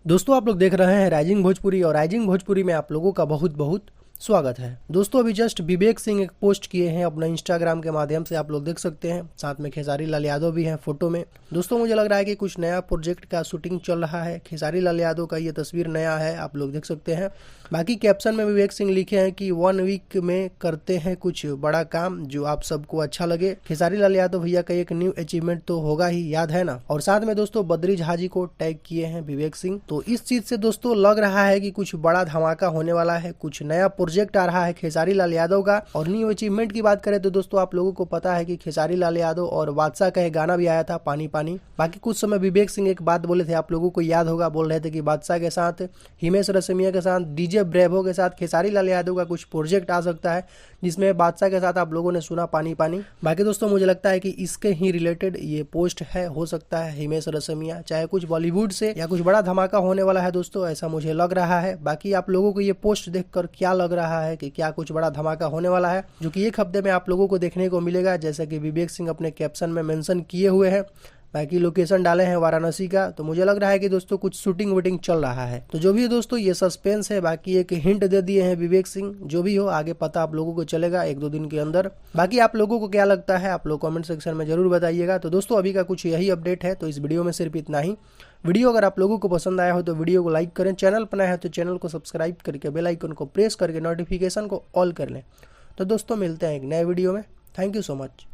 दोस्तों आप लोग देख रहे हैं राइजिंग भोजपुरी और राइजिंग भोजपुरी में आप लोगों का बहुत बहुत स्वागत है। दोस्तों अभी जस्ट विवेक सिंह एक पोस्ट किए हैं अपना इंस्टाग्राम के माध्यम से, आप लोग देख सकते हैं। साथ में खेसारी लाल यादव भी हैं फोटो में। दोस्तों मुझे लग रहा है कि कुछ नया प्रोजेक्ट का शूटिंग चल रहा है। खेसारी लाल यादव का ये तस्वीर नया है, आप लोग देख सकते हैं। बाकी कैप्शन में विवेक सिंह लिखे हैं कि 1 वीक में करते हैं कुछ बड़ा काम जो आप सबको अच्छा लगे। खेसारी लाल यादव भैया का एक न्यू अचीवमेंट तो होगा ही, याद है ना। और साथ में दोस्तों बद्री झा जी को टैग किए हैं विवेक सिंह। तो इस चीज से दोस्तों लग रहा है कि कुछ बड़ा धमाका होने वाला है, कुछ नया प्रोजेक्ट आ रहा है खेसारी लाल यादव का। और न्यू अचीवमेंट की बात करें तो दोस्तों आप लोगों को पता है कि खेसारी लाल यादव और बादशाह का एक गाना भी आया था, पानी पानी। बाकी कुछ समय विवेक सिंह एक बात बोले थे, आप लोगों को याद होगा, बोल रहे थे कि बादशाह के साथ, हिमेश रेशमिया के साथ, डीजे ब्रेवो के साथ खेसारी लाल यादव का कुछ प्रोजेक्ट आ सकता है, जिसमें बादशाह के साथ आप लोगों ने सुना पानी पानी। बाकी दोस्तों मुझे लगता है कि इसके ही रिलेटेड ये पोस्ट है, हो सकता है हिमेश रेशमिया चाहे कुछ बॉलीवुड से या कुछ बड़ा धमाका होने वाला है दोस्तों, ऐसा मुझे लग रहा है। बाकी आप लोगों को ये पोस्ट देखकर क्या लग रहा है कि क्या कुछ बड़ा धमाका होने वाला है, जो कि एक हफ्ते में आप लोगों को देखने को मिलेगा, जैसा कि विवेक सिंह अपने कैप्शन में मेंशन किए हुए हैं। बाकी लोकेशन डाले हैं वाराणसी का। तो मुझे लग रहा है कि दोस्तों कुछ शूटिंग वूटिंग चल रहा है। तो जो भी है दोस्तों ये सस्पेंस है। बाकी एक हिंट दे दिए हैं विवेक सिंह, जो भी हो आगे पता आप लोगों को चलेगा 1-2 दिन के अंदर। बाकी आप लोगों को क्या लगता है आप लोग कमेंट सेक्शन में जरूर बताइएगा। तो दोस्तों अभी का कुछ यही अपडेट है, तो इस वीडियो में सिर्फ इतना ही। वीडियो अगर आप लोगों को पसंद आया हो तो वीडियो को लाइक करें, चैनल पर नया है तो चैनल को सब्सक्राइब करके बेल आइकन को प्रेस करके नोटिफिकेशन को ऑल कर लें। तो दोस्तों मिलते हैं एक नए वीडियो में। Thank you so much.